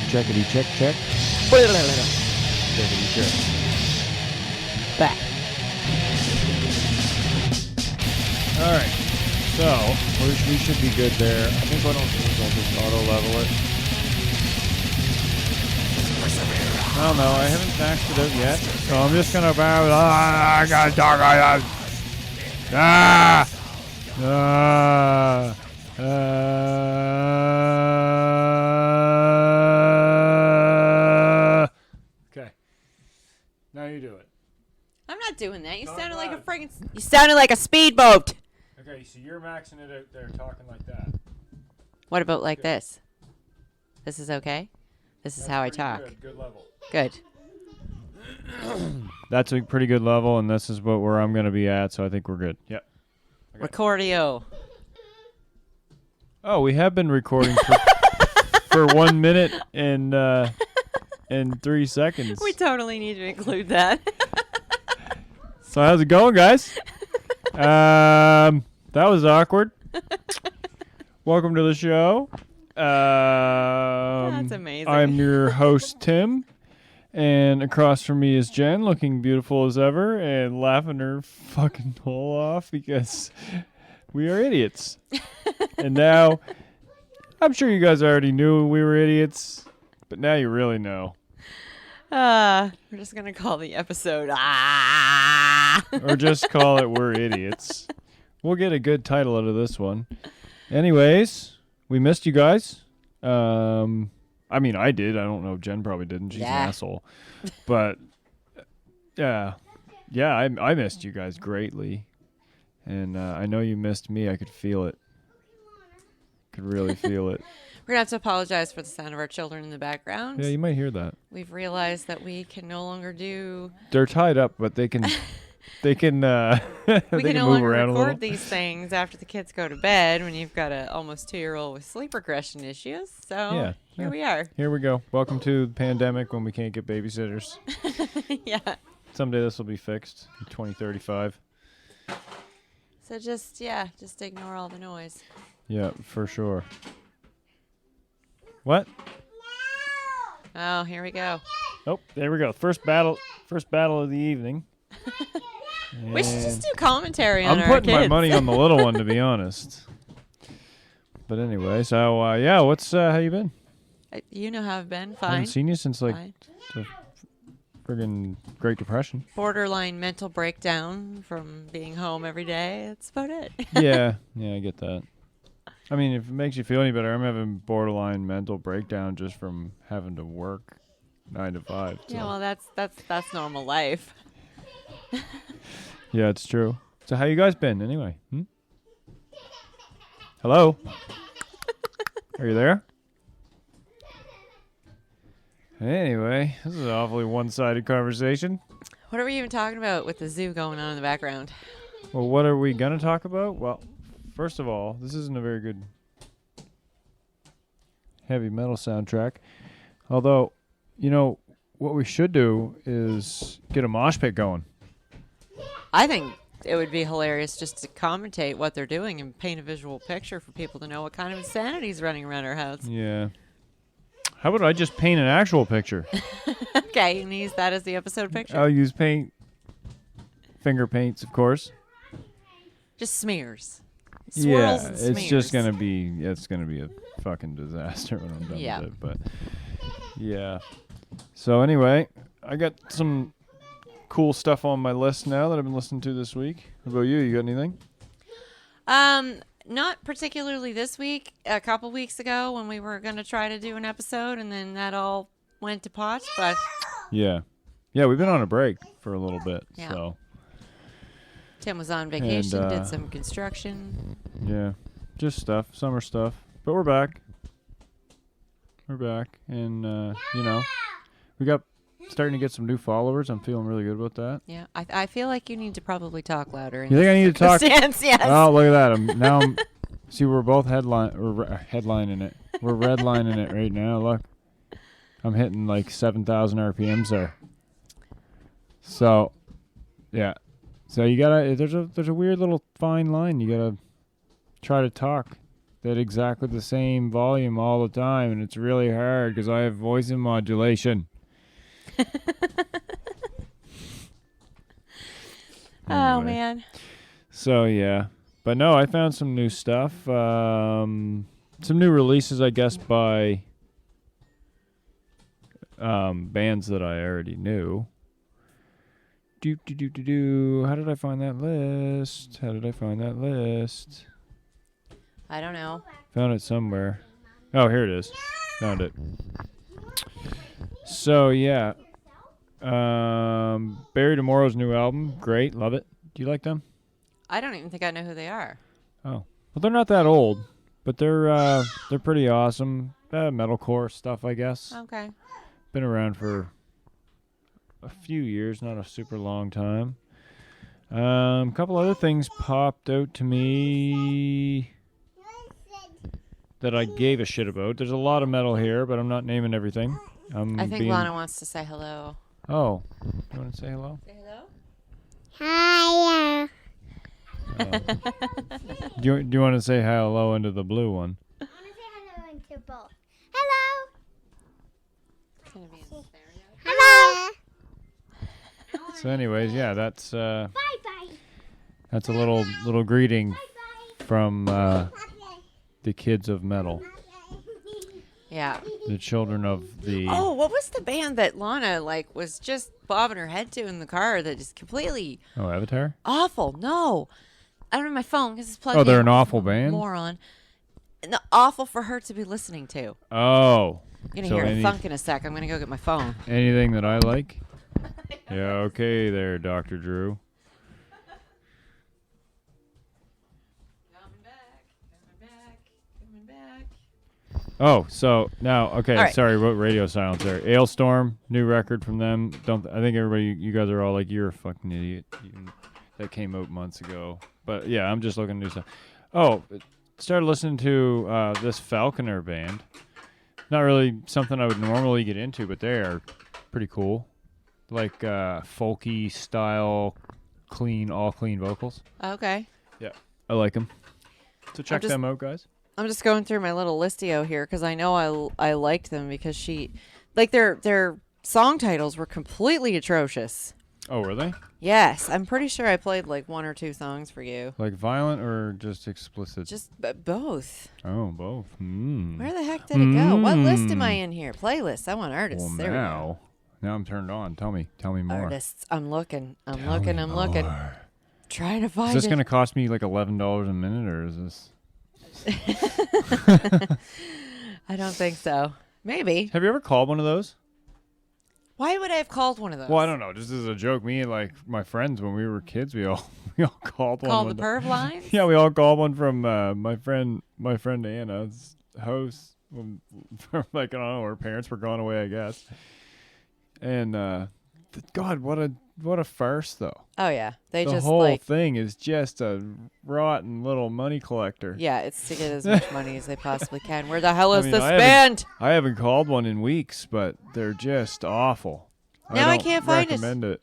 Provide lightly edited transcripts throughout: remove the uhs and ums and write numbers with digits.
Checkity check. Checkity check. Back. All right. So we should be good there. I think what I'll do is I'll just auto level it. Well, no, I haven't maxed it out yet, so I'm just gonna I gotta talk. Okay. Now you do it. I'm not doing that. You sounded like a friggin'. You sounded like a speedboat. Okay, so you're maxing it out there, talking like that. What about like this? This is okay. This is how I talk. Good level. Good. That's a pretty good level, and this is where I'm going to be at, so I think we're good. Yep. Recordio. Oh, we have been recording for 1 minute and 3 seconds. We totally need to include that. So how's it going, guys? That was awkward. Welcome to the show. That's amazing. I'm your host, Tim. And across from me is Jen, looking beautiful as ever and laughing her fucking hole off because we are idiots. And now, I'm sure you guys already knew we were idiots, but now you really know. We're just going to call the episode Or just call it We're Idiots. We'll get a good title out of this one. Anyways, we missed you guys. I mean, I did. I don't know. Jen probably didn't. She's an asshole. But, yeah, I missed you guys greatly. And I know you missed me. I could feel it. Could really feel it. We're going to have to apologize for the sound of our children in the background. Yeah, you might hear that. We've realized that we can no longer do... They're tied up, but they can... They can no move longer around a little. record these things after the kids go to bed when you've got an almost 2-year-old with sleep regression issues. So here we are. Here we go. Welcome to the pandemic when we can't get babysitters. Yeah. Someday this will be fixed in 2035. So just ignore all the noise. Yeah, for sure. What? Oh, here we go. Oh, there we go. First battle of the evening. We should just do commentary on our kids. I'm putting my money on the little one, to be honest. But anyway, so what's how you been? You know how I've been. Fine. I haven't seen you since the friggin' Great Depression. Borderline mental breakdown from being home every day. That's about it. yeah, I get that. I mean, if it makes you feel any better, I'm having borderline mental breakdown just from having to work 9 to 5. So. Yeah, well, that's normal life. Yeah, it's true. So how you guys been anyway? Hello? Are you there? Anyway, this is an awfully one-sided conversation. What are we even talking about with the zoo going on in the background? Well, what are we going to talk about? Well, first of all, this isn't a very good heavy metal soundtrack. Although, what we should do is get a mosh pit going. I think it would be hilarious just to commentate what they're doing and paint a visual picture for people to know what kind of insanity is running around our house. Yeah. How about I just paint an actual picture? Okay, and use that as the episode picture. I'll use paint. Finger paints, of course. Just smears. Swirls and smears. It's just gonna be a fucking disaster when I'm done with it. But yeah. So anyway, I got some cool stuff on my list now that I've been listening to this week. How about you? You got anything? Not particularly this week. A couple weeks ago when we were going to try to do an episode, and then that all went to pot. But yeah, we've been on a break for a little bit. Yeah. So Tim was on vacation, did some construction. Yeah, just summer stuff. But we're back. And we got starting to get some new followers. I'm feeling really good about that. Yeah, I feel like you need to probably talk louder. You think I need to talk? Yes. Oh, look at that! See, we're both headlining it. We're redlining it right now. Look, I'm hitting like 7,000 RPMs there. So, yeah. So you gotta. There's a weird little fine line. You gotta try to talk at exactly the same volume all the time, and it's really hard because I have voice modulation. Oh, Anyway. man. So, yeah. But no, I found some new stuff. Some new releases, I guess, by bands that I already knew. How did I find that list? I don't know. Found it somewhere. Oh, here it is. Found it. So, yeah. Barry Tomorrow's new album. Great. Love it. Do you like them? I don't even think I know who they are. Oh. Well, they're not that old, but they're pretty awesome. Metalcore stuff, I guess. Okay. Been around for a few years, not a super long time. A couple other things popped out to me that I gave a shit about. There's a lot of metal here, but I'm not naming everything. I think Lana wants to say hello. Oh, you want to say hello? Say hello? Hiya. Do you want to say hello into the blue one? I want to say hello into both. Hello. It's going to be in stereo. Hello. So, anyways, yeah, that's Bye bye. a little greeting Bye from bye. the kids of metal, Yeah. the children of the. Oh, what was the band that Lana was just bobbing her head to in the car that is completely Oh, Avatar. awful? No, I don't have my phone because it's plugged in. Oh, they're an awful band. Moron. No, awful for her to be listening to. Oh. I'm gonna So hear a thunk in a sec. I'm gonna go get my phone. Anything that I like. Yeah. Okay, there, Dr. Drew. Coming back. Oh, so now, okay, All right. sorry, what radio silence there? Ailstorm, new record from them. I think everybody, you guys are all like, you're a fucking idiot. That came out months ago. But yeah, I'm just looking to do stuff. Oh, started listening to this Falconer band. Not really something I would normally get into, but they are pretty cool. Like folky style, all clean vocals. Okay. Yeah, I like them. So check just- them out, guys. I'm just going through my little listio here because I know I liked them because their song titles were completely atrocious. Oh, were they? Yes, I'm pretty sure I played like one or two songs for you. Like violent or just explicit? Just both. Oh, both. Where the heck did it go? What list am I in here? Playlists. I want artists. Well, there we go. now I'm turned on. Tell me more. Artists. I'm looking. I'm Tell looking. me I'm looking. more. Trying to find Is this it. going to cost me like $11 a minute, or is this? I don't think so. Maybe. Have you ever called one of those? Why would I have called one of those? Well, I don't know. Just as a joke, me and like my friends when we were kids, we all called one. Called the with perv lines? Yeah, we all called one from my friend Anna's house. From like I don't know, her parents were gone away, I guess. And God, what a farce though. Oh yeah, they The just whole thing is just a rotten little money collector. Yeah, it's to get as much money as they possibly can. Where the hell is I mean, this I haven't- band? I haven't called one in weeks, but they're just awful. Now I don't can't find it. recommend it.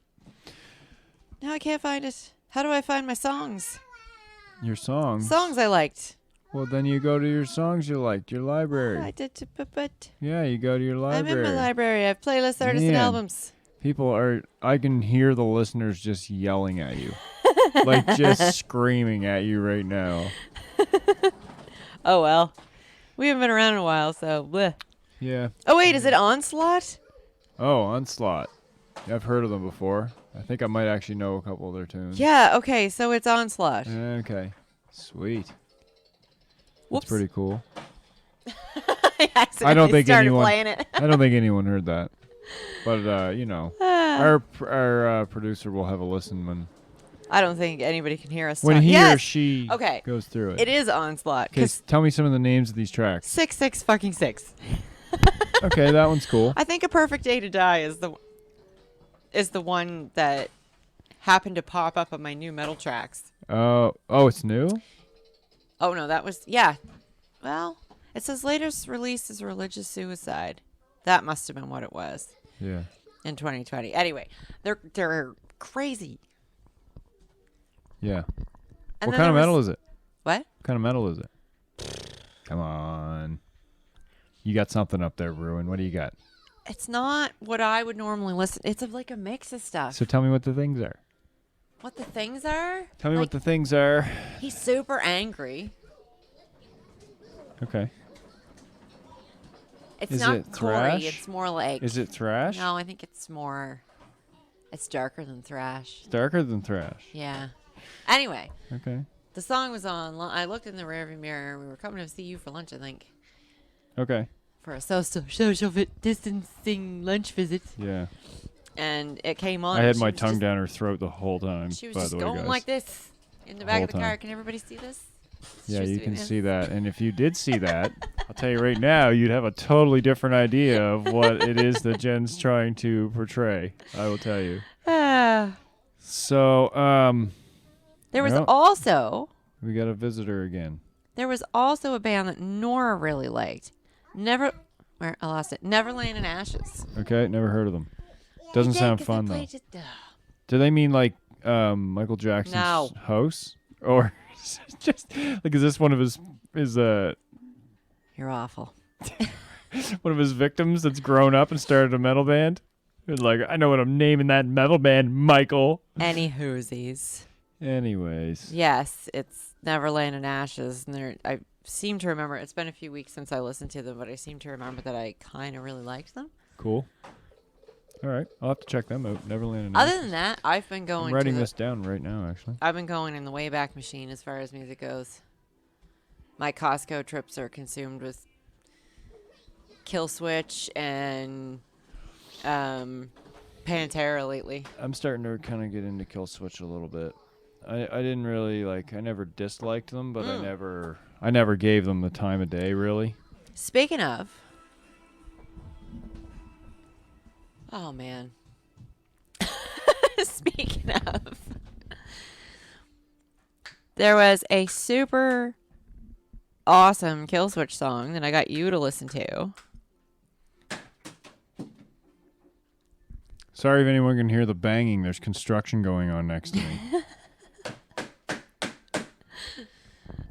No, I can't find it. How do I find my songs? Your songs. Songs I liked. Well, then you go to your songs you liked, your library. I did, but Yeah, you go to your I'm library. in my library. I have playlists, artists, and Man. albums. I can hear the listeners just yelling at you. Like just screaming at you right now. Oh well, we haven't been around in a while, so. Bleh. Yeah. Oh wait, is it Onslaught? Oh, Onslaught. I've heard of them before. I think I might actually know a couple of their tunes. Yeah. Okay, so it's Onslaught. Okay. Sweet. Whoops. That's pretty cool. I accidentally I don't think started anyone. playing it. I don't think anyone heard that. But you know, our producer will have a listen I don't think anybody can hear us. when talk. he or Yes! she Okay. goes through it. It is Onslaught. Okay, 'Cause tell me some of the names of these tracks. 666. Okay, that one's cool. I think A Perfect Day to Die is the one that happened to pop up on my new metal tracks. Oh, it's new? Oh no, that was yeah. Well, it says latest release is Religious Suicide. That must have been what it was Yeah. in 2020. Anyway, they're crazy. Yeah. And What then kind of there metal was- is it? What? What kind of metal is it? Come on. You got something up there, Bruin. What do you got? It's not what I would normally listen. It's like a mix of stuff. So tell me what the things are. What the things are? Tell me what the things are. He's super angry. Okay. It's Is not it Corey. thrash? It's more like. Is it thrash? No, I think it's more. It's darker than thrash. It's darker than thrash. Yeah. Anyway, Okay. the song was on. I looked in the rearview mirror. We were coming to see you for lunch, I think, Okay. for a social distancing lunch visit, Yeah. and it came on. I had She my was tongue just- down her throat the whole time. She was by just the way, going guys. like this in the back of the Whole car. time. Can everybody see this? Yeah, She was you doing can this. see that. And if you did see that, I'll tell you right now, you'd have a totally different idea of what it is that Jen's trying to portray. I will tell you. Ah. So, There was Well. also we got a visitor again. a band that Nora really liked. I lost it. Neverland and Ashes. Okay, never heard of them. Doesn't I did, sound 'cause fun they though. played it- Do they mean like Michael Jackson's No. host, or just like is this one of his You're awful. one of his victims that's grown up and started a metal band? And like, I know what I'm naming that metal band, Michael. Any whoosies. Anyways, Yes, it's Neverland and Ashes. And I seem to remember, it's been a few weeks since I listened to them, but I seem to remember that I kind of really liked them. cool. All right, I'll have to check them out. Neverland and Other Ashes. than that, I've been going I'm writing to this down right now, actually. I've been going in the Wayback Machine as far as music goes. My Costco trips are consumed with Kill Switch and Pantera lately. I'm starting to kind of get into Kill Switch a little bit. I didn't really I never disliked them, but I never gave them the time of day, really. Speaking of, oh man. Speaking of, there was a super awesome Kill Switch song that I got you to listen to. Sorry if anyone can hear the banging. There's construction going on next to me.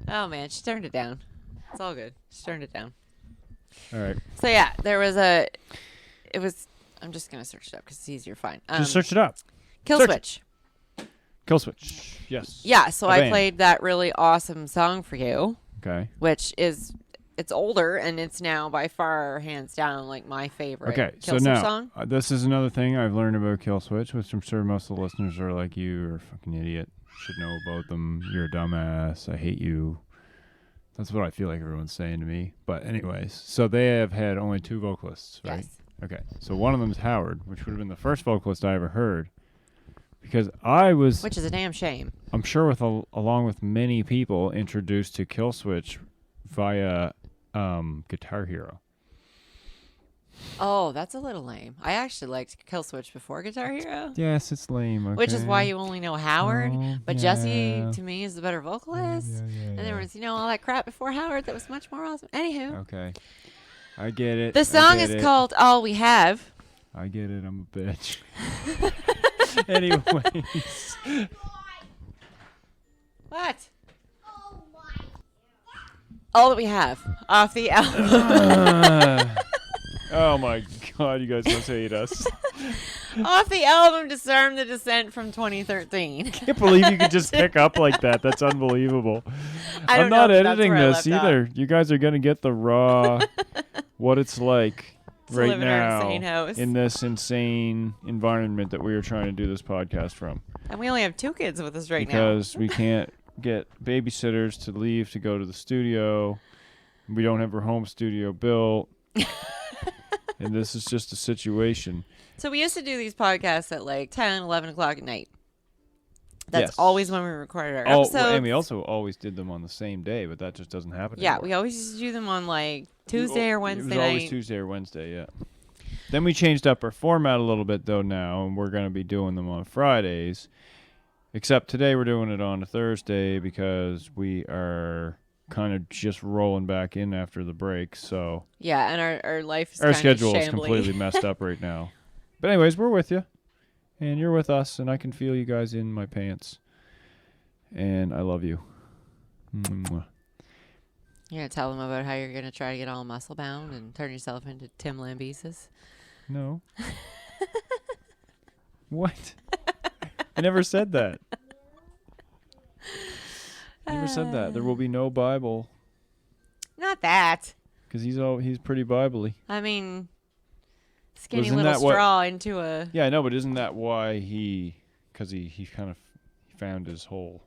Oh man, she turned it down. It's all good. She turned it down. All right. So yeah, I'm just gonna search it up because it's easier to find. Just search it up. Kill search it. Switch. Kill Switch. Yes. Yeah, so A I band. played that really awesome song for you, Okay. which is it's older and it's now by far hands down like my favorite. Okay. Kill So Switch now, song. this is another thing I've learned about Kill Switch, which I'm sure most of the listeners are like, you're a fucking idiot. Should know about them. You're a dumbass. I hate you. That's what I feel like everyone's saying to me. But anyways, so they have had only 2 vocalists, right? Yes. Okay. So one of them is Howard, which would have been the first vocalist I ever heard. Because I was, Which is a damn shame. I'm sure along with many people, introduced to Kill Switch via Guitar Hero. Oh, that's a little lame. I actually liked Kill Switch before Guitar Hero. Yes, it's lame. Okay. Which is why you only know Howard. Oh, But yeah. Jesse, to me, is the better vocalist. Yeah, And there was, all that crap before Howard that was much more awesome. Anywho, Okay. I get it. the song is it. called All We Have. I get it. I'm a bitch. Anyways. What? All That We Have off the album. Oh my God, you guys must hate us. Off the album Disarm the Descent from 2013. Can't believe you could just pick up like that. That's unbelievable. I don't I'm not know if that's editing where I this left either. You guys are gonna get the raw, what it's like To right live in our now insane house. in this insane environment that we are trying to do this podcast from. And we only have 2 kids with us right now. Because we can't get babysitters to leave to go to the studio. We don't have our home studio built. And this is just a situation. So we used to do these podcasts at like 10, 11 o'clock at night. That's Yes. always when we recorded our Oh, episodes. and we also always did them on the same day, but that just doesn't happen Yeah, anymore. we always used to do them on like Tuesday or Wednesday It was always night. Tuesday or Wednesday, yeah. Then we changed up our format a little bit, though, now, and we're going to be doing them on Fridays. Except today we're doing it on a Thursday because we are kind of just rolling back in after the break, so Yeah, and our life is our kind schedule of is shambly. completely messed up right now. But anyways, we're with you, and you're with us, and I can feel you guys in my pants, and I love you. Mwah. You're going to tell them about how you're going to try to get all muscle bound and turn yourself into Tim Lambesis? No. What? I never said that. I never said that. There will be no Bible. Not that. Because he's pretty Bible-y. I mean, skinny Isn't little that what- straw into a... Yeah, I know, but isn't that why because he kind of found his whole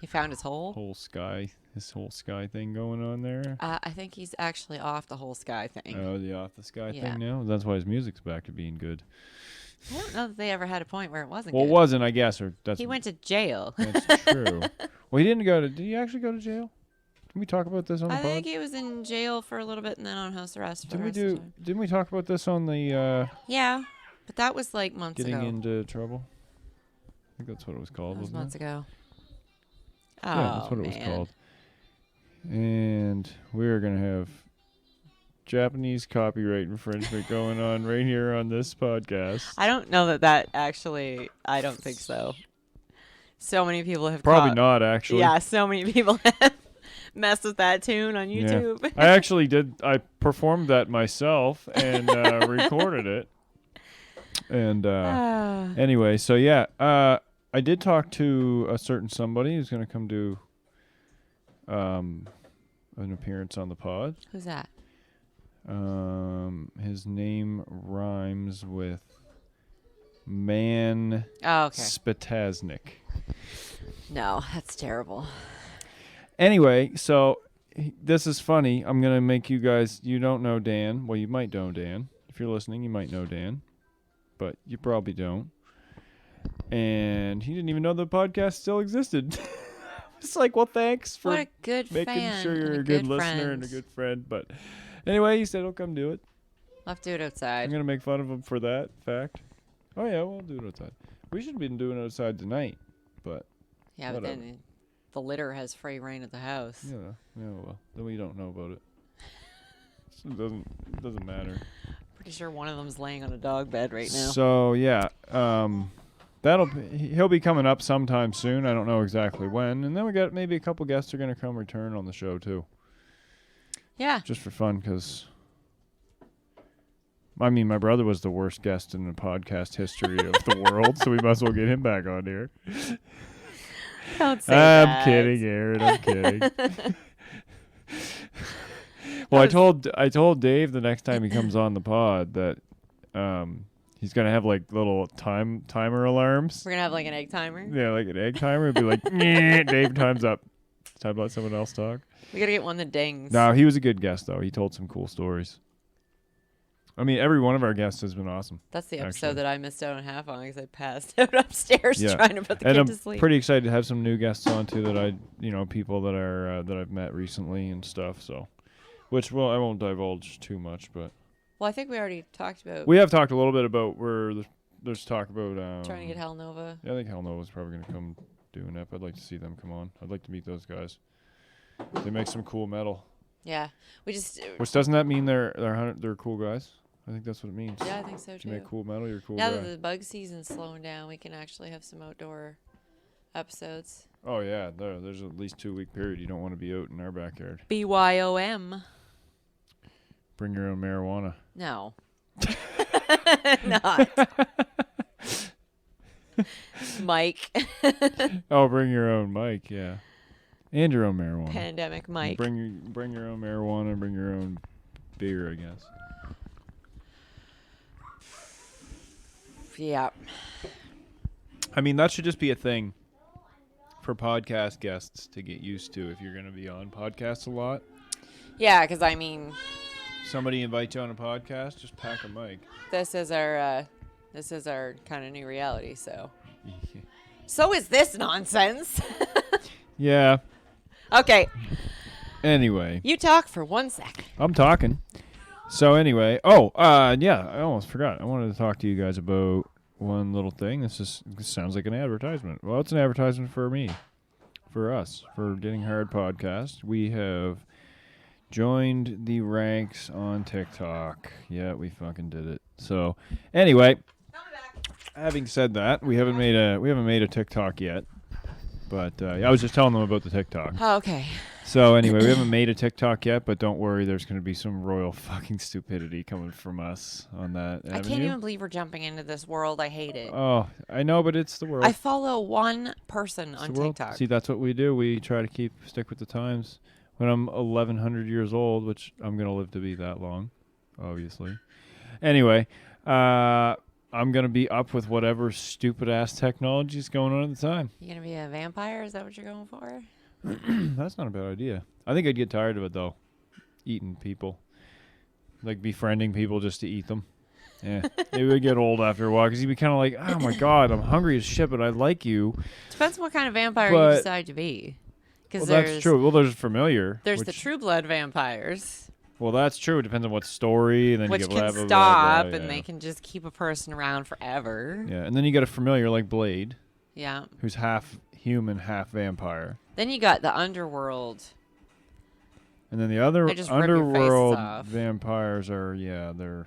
He found his hole? his whole sky thing going on there? I think he's actually off the whole sky thing. Oh, the off the sky Yeah. thing now? That's why his music's back to being good. I don't know that they ever had a point where it wasn't Well, good. it wasn't, I guess, or that's He went to jail. that's true. Well, he didn't go to. Did he actually go to jail? Did we talk about this on the I pod? think he was in jail for a little bit and then on house arrest for the rest of the time. Didn't we talk about this on the Yeah, but that was like months getting ago. into trouble? I think that's what it was called, That was wasn't months it? ago. Oh, Yeah, that's what it was called. And we're gonna have Japanese copyright infringement going on right here on this podcast. I don't know that actually, I don't think so. So many people have Probably not, actually. Yeah, so many people have messed with that tune on YouTube. I actually did. I performed that myself and recorded it. And anyway, so yeah, I did talk to a certain somebody who's going to come do an appearance on the pod. Who's that? His name rhymes with Man Oh, okay. Spataznik. No, that's terrible. Anyway, so this is funny. I'm going to make you guys, you don't know Dan. Well, you might know Dan. If you're listening, you might know Dan. But you probably don't. And he didn't even know the podcast still existed. It's like, well, thanks for What a good making fan sure you're and a good listener friend. and a good friend. But anyway, he said he'll come do it. I'll have to do it I'm outside. going to make fun of him for that fact. Oh, yeah, we'll do it outside. We should have been doing it outside tonight. But, Yeah, but whatever. then the litter has free reign at the house. yeah, well, then we don't know about it. So it doesn't matter. Pretty sure one of them's laying on a dog bed right now. So yeah, he'll be coming up sometime soon. I don't know exactly when. And then we got maybe a couple guests are gonna come return on the show too, Yeah. just for fun. Because I mean, my brother was the worst guest in the podcast history of the world, so we might as well get him back on here. Don't say I'm that. kidding, Aaron. I'm kidding. Well, I told Dave the next time he comes on the pod that he's gonna have like little timer alarms. We're going to have like an egg timer. Yeah, like an egg timer. It'd be like, "Nyeh, Dave, time's up. It's time to let someone else talk." We got to get one that dings. No, he was a good guest though. He told some cool stories. I mean, every one of our guests has been awesome. That's the episode actually. that I missed out on half on because I passed out upstairs Yeah. trying to put the And kid I'm to sleep. pretty excited to have some new guests on too. People that are that I've met recently and stuff. So, which I won't divulge too much, but Well, I think we already talked about we have talked a little bit about where there's talk about trying to get Hell Nova. Yeah, I think Hell Nova's probably gonna come do an ep. I'd like to see them come on. I'd like to meet those guys. They make some cool metal. Yeah. We just... Which doesn't that mean they're cool guys? I think that's what it means. Yeah, I think so If you too. make cool metal, you're a cool Now guy. that the bug season's slowing down, we can actually have some outdoor episodes. Oh yeah, there's at least 2-week period. You don't want to be out in our backyard. BYOM. Bring your own marijuana. No. Not. Mike. Oh, bring your own mic, yeah, and your own marijuana. Pandemic Mike. Bring your own marijuana. Bring your own beer, I guess. Yeah. I mean, that should just be a thing for podcast guests to get used to if you're going to be on podcasts a lot. Yeah, because I mean, Somebody invites you on a podcast, just pack a mic. this is our kind of new reality. So is this nonsense. Yeah. Okay, Anyway, you talk for 1 sec. I'm talking. So anyway, yeah, I almost forgot. I wanted to talk to you guys about one little thing. This sounds like an advertisement. Well, it's an advertisement for me, for us, for Getting Hard Podcast. We have joined the ranks on TikTok. Yeah, we fucking did it. So anyway, having said that, we haven't made a TikTok yet. But I was just telling them about the TikTok. Oh, okay. So anyway, we haven't made a TikTok yet, but don't worry, there's going to be some royal fucking stupidity coming from us on that I avenue. can't even believe we're jumping into this world. I hate it. Oh, I know, but it's the world. I follow one person It's on the world. TikTok. See, that's what we do. We try to stick with the times. When I'm 1,100 years old, which I'm going to live to be that long, obviously. Anyway, I'm going to be up with whatever stupid-ass technology is going on at the time. You gonna be a vampire? Is that what you're going for? That's not a bad idea. I think I'd get tired of it, though. Eating people. Like befriending people just to eat them. Yeah. It would get old after a while because you'd be kind of like, oh, my God, I'm hungry as shit, but I like you. Depends what kind of vampire you decide to be. Well, that's true. Well, there's familiar. There's the true blood vampires. Well, that's true. It depends on what story. And then which you can blah, blah, stop, blah, blah, and they can just keep a person around forever. Yeah, and then you got a familiar like Blade. Yeah. Who's half human, half vampire. Then you got the underworld. And then the other They just rip your faces underworld off. vampires are, they're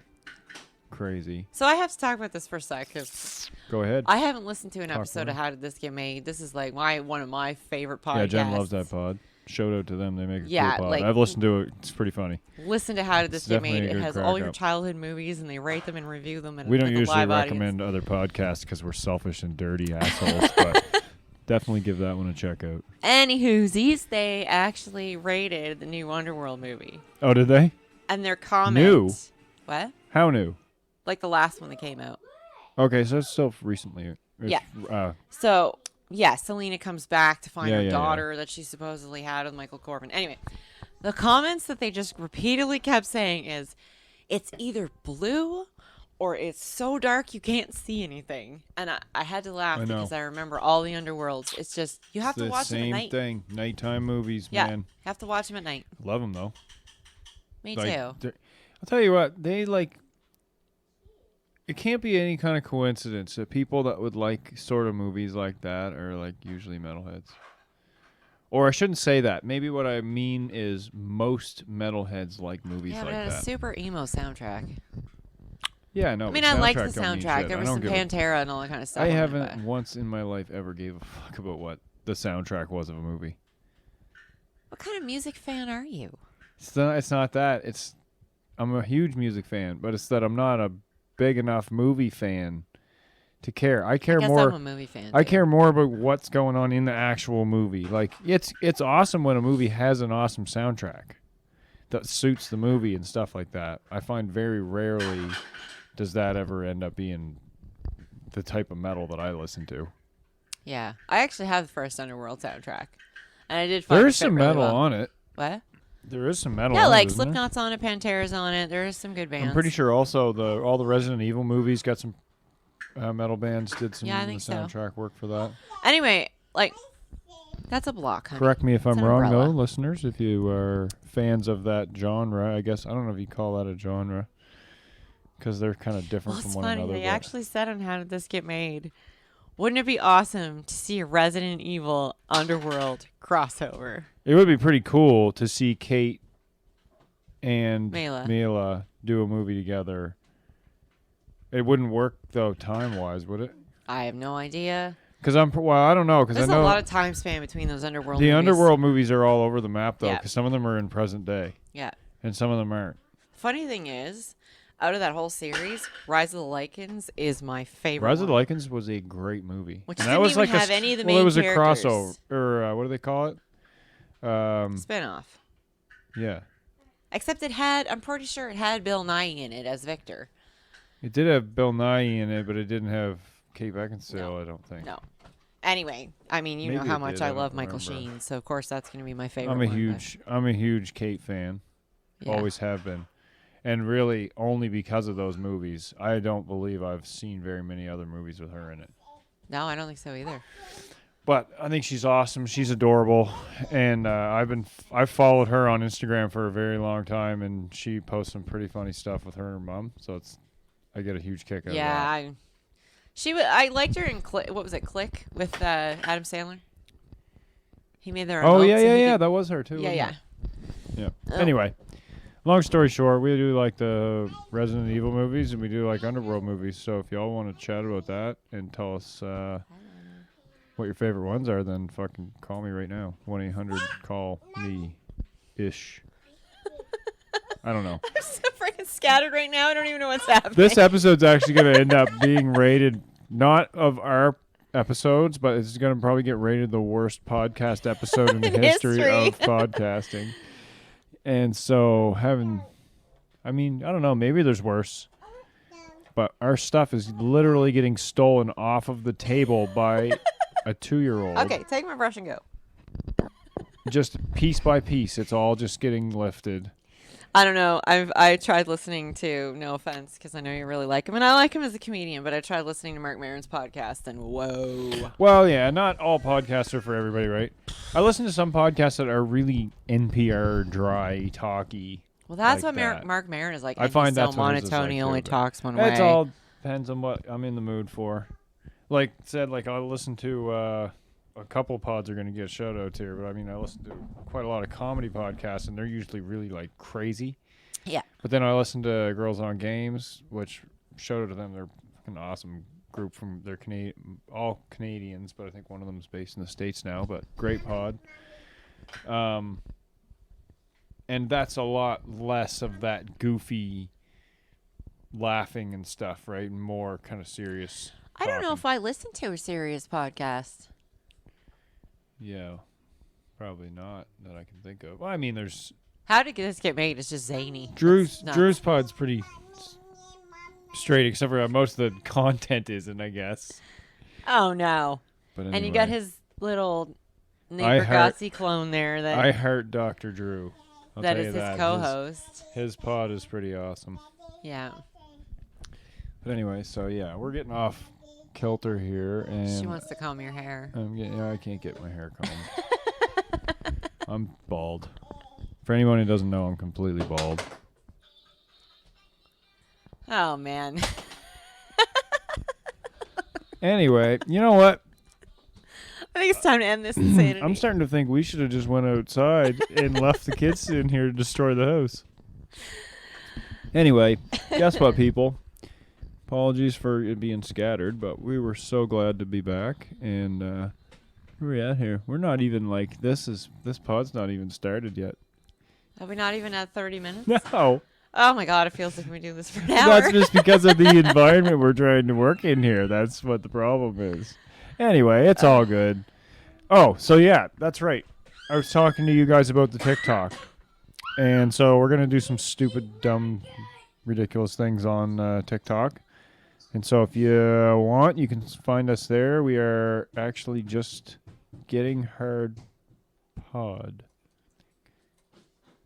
crazy. So I have to talk about this for a sec. 'Cause Go ahead. I haven't listened to an Talk episode more. of How Did This Get Made. This is like one of my favorite podcasts. Yeah, Jen loves that pod. Shout out to them. They make a Yeah, cool pod. like- I've listened to it. It's pretty funny. Listen to How Did This It's Get Made. definitely a It good has crack all your up. childhood movies, and they rate them and review them. And We don't with a usually live audience. recommend other podcasts because we're selfish and dirty assholes, but definitely give that one a check out. Anywhoosies, they actually rated the new Underworld movie. Oh, did they? And their comment. New? What? How new? Like the last one that came out. Okay, so it's still recently. Yeah. Uh, So, yeah, Selena comes back to find Yeah, her yeah, daughter that she supposedly had with Michael Corbin. Anyway, the comments that they just repeatedly kept saying is, it's either blue or it's so dark you can't see anything. And I had to laugh I know. because I remember all the Underworlds. It's just, you have it's to the watch them at same night. thing. Nighttime movies, Yeah, man. have to watch them at night. Love them, though. Me Like, too. I'll tell you what, it can't be any kind of coincidence that people that would like sort of movies like that are like usually metalheads. Or I shouldn't say that. Maybe what I mean is most metalheads like movies Yeah, like but it had a that. super emo soundtrack. Yeah, no. I mean, I liked the soundtrack. There was some Pantera and all that kind of stuff. I on it, haven't but- once in my life ever gave a fuck about what the soundtrack was of a movie. What kind of music fan are you? It's not that. I'm a huge music fan, but it's that I'm not a big enough movie fan to care. I care I guess more. I'm a movie fan. I too. care more about what's going on in the actual movie. Like it's awesome when a movie has an awesome soundtrack that suits the movie and stuff like that. I find very rarely does that ever end up being the type of metal that I listen to. Yeah, I actually have the first Underworld soundtrack, and I did find There's it fit some really metal well. on it. What? There is some metal. Yeah, on like it, isn't there? Slipknot's on it, Pantera's on it. There is some good bands. I'm pretty sure also all the Resident Evil movies got some metal bands did some Yeah, I of the think so. soundtrack work for that. Anyway, like that's a block. Honey. Correct me if It's I'm an wrong, umbrella. though, listeners. If you are fans of that genre, I guess I don't know if you call that a genre because they're kind of different Well, from it's one funny. another. They but- actually said on How Did This Get Made? Wouldn't it be awesome to see a Resident Evil Underworld crossover? It would be pretty cool to see Kate and Mila. Mila do a movie together. It wouldn't work though, time-wise, would it? I have no idea. Because I don't know. Because I There's know a lot of time span between those Underworld the movies. Underworld movies are all over the map though. Yeah. Because some of them are in present day Yeah. and some of them aren't. Funny thing is, out of that whole series, Rise of the Lycans is my favorite. Rise of the one. Lycans was a great movie. Which And didn't that was even like have a, any of the well, main it was characters. a crossover, or what do they call it? Spinoff. Yeah, Except it had, I'm pretty sure it had Bill Nye in it as Victor. it did have Bill Nye in it, but it didn't have Kate Beckinsale. No. I don't think. No. Anyway, I mean, you know Maybe how it much did, I I don't love Michael remember. Sheen, so of course that's going to be my favorite. I'm a huge Kate fan. Yeah. Always have been, and really only because of those movies. I don't believe I've seen very many other movies with her in it. No, I don't think so either. But I think she's awesome. She's adorable, and I've followed her on Instagram for a very long time, and she posts some pretty funny stuff with her and her mom. So I get a huge kick out Yeah, of that. I liked her in Click. What was it, Click with Adam Sandler? He made their Oh remotes yeah, and yeah, he yeah. could- That was her too. yeah, wasn't yeah. it? Yeah. Oh. Anyway, long story short, we do like the Resident Evil movies, and we do like Underworld movies. So if y'all want to chat about that and tell us what your favorite ones are, then fucking call me right now. 1-800-CALL-ME-ish. I don't know. I'm so freaking scattered right now. I don't even know what's happening. This episode's actually going to end up being rated, not of our episodes, but it's going to probably get rated the worst podcast episode in the history of podcasting. And so I don't know, maybe there's worse. But our stuff is literally getting stolen off of the table by a 2-year-old. Okay, take my brush and go. Just piece by piece, it's all just getting lifted. I don't know. I tried listening to, no offense, because I know you really like him, and I like him as a comedian, but I tried listening to Mark Maron's podcast, and whoa. Well, yeah, not all podcasts are for everybody, right? I listen to some podcasts that are really NPR, dry, talky. Well, that's like what that. Mark Maron is like. I and find he's so that's what his is monotone. like He too, only but talks one way. It all depends on what I'm in the mood for. Like said, like I'll listen to a couple pods are going to get shout outs here, but I mean I listen to quite a lot of comedy podcasts, and they're usually really like crazy. Yeah. But then I listen to Girls on Games, which shout out to them. They're an awesome group from they're all Canadians, but I think one of them is based in the States now. But great pod. And that's a lot less of that goofy laughing and stuff, right? And more kind of serious. I don't know talking. if I listen to a serious podcast. Yeah, probably not that I can think of. Well, I mean, there's How did this get made? It's just zany. Drew's That's nuts. Drew's pod's pretty straight, except for most of the content isn't, I guess. Oh no! But And you got anyway, his little Nate I heart- Bargatze clone there that I heart Dr. Drew. I'll that tell is you his that. co-host. His pod is pretty awesome. Yeah. But anyway, so yeah, we're getting off kilter here, and She wants to comb your hair. I can't get my hair combed. I'm bald. For anyone who doesn't know, I'm completely bald. Oh man. Anyway, you know what? I think it's time to end this insanity. I'm starting to think we should have just went outside and left the kids in here to destroy the house. Anyway, guess what, people? Apologies for it being scattered, but we were so glad to be back. And where are we at here? We're not even like this pod's not even started yet. Are we not even at 30 minutes? No, Oh my god, it feels like we do this for an hour. that's just because of the environment we're trying to work in here. That's what the problem is. Anyway, it's all good. Oh, so yeah, that's right. I was talking to you guys about the TikTok. And so we're going to do some stupid, dumb, ridiculous things on TikTok. And so if you want, you can find us there. We are actually just Getting Hard Pod.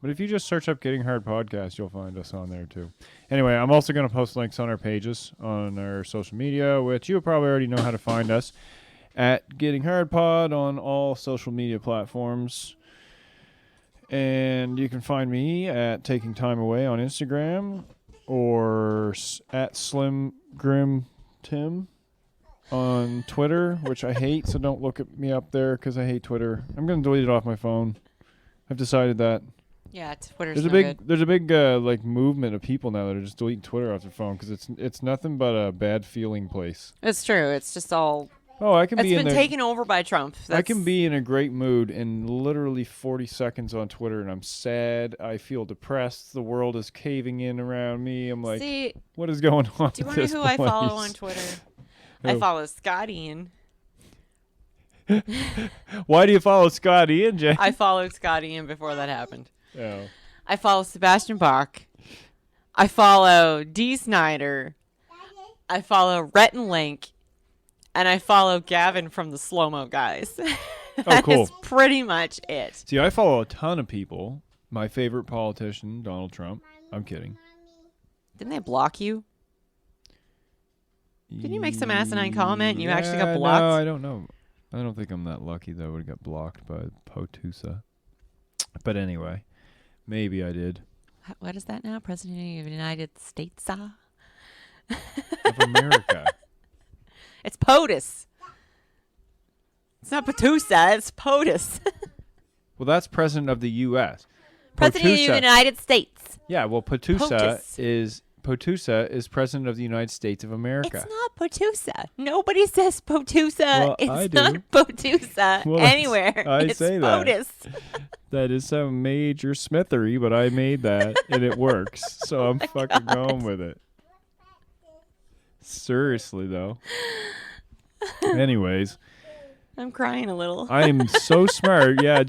But if you just search up Getting Hard Podcast, you'll find us on there too. Anyway, I'm also going to post links on our pages on our social media, which you probably already know how to find us at Getting Hard Pod on all social media platforms. And you can find me at Taking Time Away on Instagram or at Slim Grim Tim on Twitter, which I hate, so don't look at me up there because I hate Twitter. I'm going to delete it off my phone. I've decided that. Yeah, Twitter's There's a no big good. there's a big like movement of people now that are just deleting Twitter off their phone because it's nothing but a bad feeling place. It's true. It's just all. Oh, I can It's be in been there. taken over by Trump. I can be in a great mood in literally 40 seconds on Twitter, and I'm sad. I feel depressed. The world is caving in around me. I'm like, See, what is going on? do you with want to this know who I follow place? on Twitter? I Who? follow Scott Ian. Why do you follow Scott Ian, Jay? I followed Scott Ian before that happened. Oh. I follow Sebastian Bach. I follow Dee Snyder. I follow Rhett and Link. And I follow Gavin from the Slow Mo Guys. That cool. is pretty much it. See, I follow a ton of people. My favorite politician, Donald Trump. I'm kidding. Didn't they block you? Didn't you make some asinine comment and you actually got Yeah, blocked? No, I don't know. I don't think I'm that lucky that I would have got blocked by Potusa. But anyway, maybe I did. What is that now? President of the United States? Of America. It's POTUS. It's not Patusa. It's POTUS. Well, that's president of the U.S. President of the Potusa- United States. Yeah, well, Potusa POTUS. is Potusa is President of the United States of America. It's not Potusa. Nobody says Potusa. Well, It's I do. not Potusa Well, anywhere. I It's say that. POTUS. That is some major smithery, but I made that, and it works. So I'm fucking going with it. Seriously, though. Anyways. I'm crying a little. I am so smart. Yeah,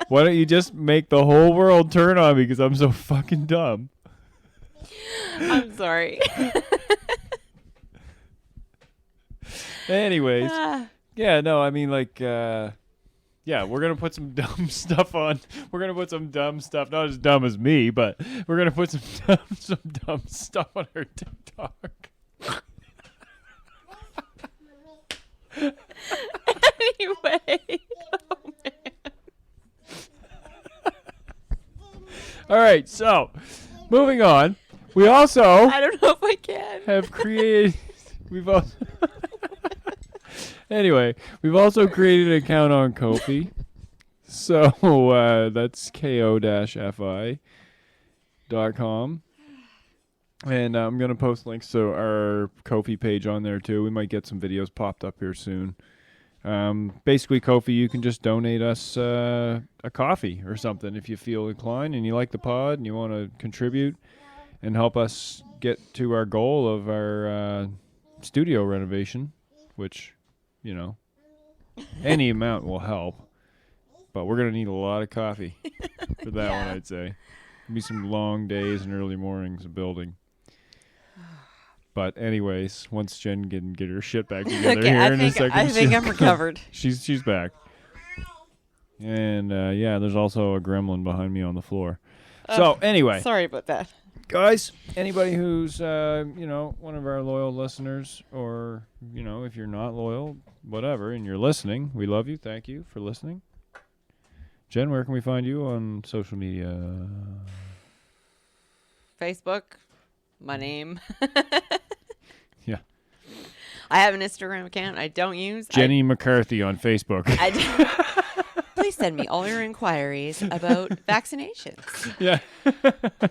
why don't you just make the whole world turn on me because I'm so fucking dumb. I'm sorry. Anyways, yeah, no, I mean, like, yeah, we're going to put some dumb stuff on. We're going to put some dumb stuff, not as dumb as me, but we're going to put some dumb stuff on our TikTok. Anyway. Oh, man. All right, so moving on. We also I don't know if I can. have created. We've also. Anyway, we've also created an account on Ko-fi. So that's ko-fi.com. And I'm going to post links to our Ko-fi page on there too. We might get some videos popped up here soon. Basically, Ko-fi, you can just donate us a coffee or something if you feel inclined and you like the pod and you want to contribute and help us get to our goal of our studio renovation, which, you know, any amount will help. But we're going to need a lot of coffee for that one, I'd say. It'll be some long days and early mornings of building. But anyways, once Jen can get her shit back together Okay, here I in a second. I think I'm recovered. She's back. And yeah, there's also a gremlin behind me on the floor. So anyway, Sorry about that. guys, anybody who's you know, one of our loyal listeners, or you know, if you're not loyal, whatever, and you're listening, we love you. Thank you for listening. Jen, where can we find you on social media? Facebook, my name. Yeah. I have an Instagram account I don't use. Jenny McCarthy on Facebook. Please send me all your inquiries about vaccinations. Yeah.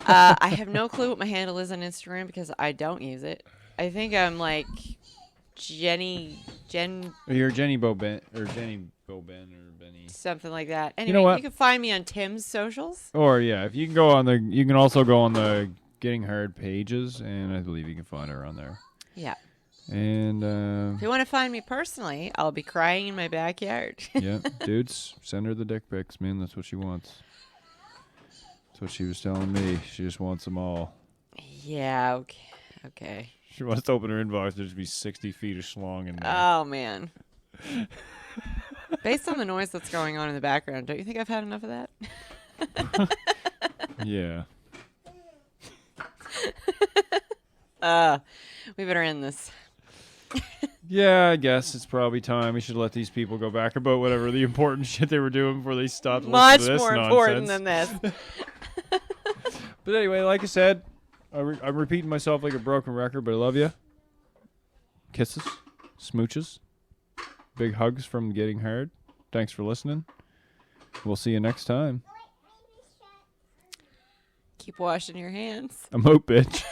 I have no clue what my handle is on Instagram because I don't use it. I think I'm like Jen, You're Jenny Boben or Benny. something like that. Anyway, You know what? you can find me on Tim's socials. Or yeah, if you can go on you can also go on the Getting Hard pages, and I believe you can find her on there. Yeah. And If you want to find me personally, I'll be crying in my backyard. yeah, dudes, send her the dick pics, man. That's what she wants. That's what she was telling me. She just wants them all. Yeah. Okay. She wants to open her inbox. There's be 60 feet of schlong in there. Oh man. Based on the noise that's going on in the background, don't you think I've had enough of that? Yeah. We better end this. Yeah, I guess it's probably time. We should let these people go back about whatever the important shit they were doing before they stopped Much listening to this more nonsense. important than this. But anyway, like I said, I'm repeating myself like a broken record, but I love you. Kisses, smooches, big hugs from Getting Hard. Thanks for listening. We'll see you next time. Keep washing your hands. I'm out, bitch.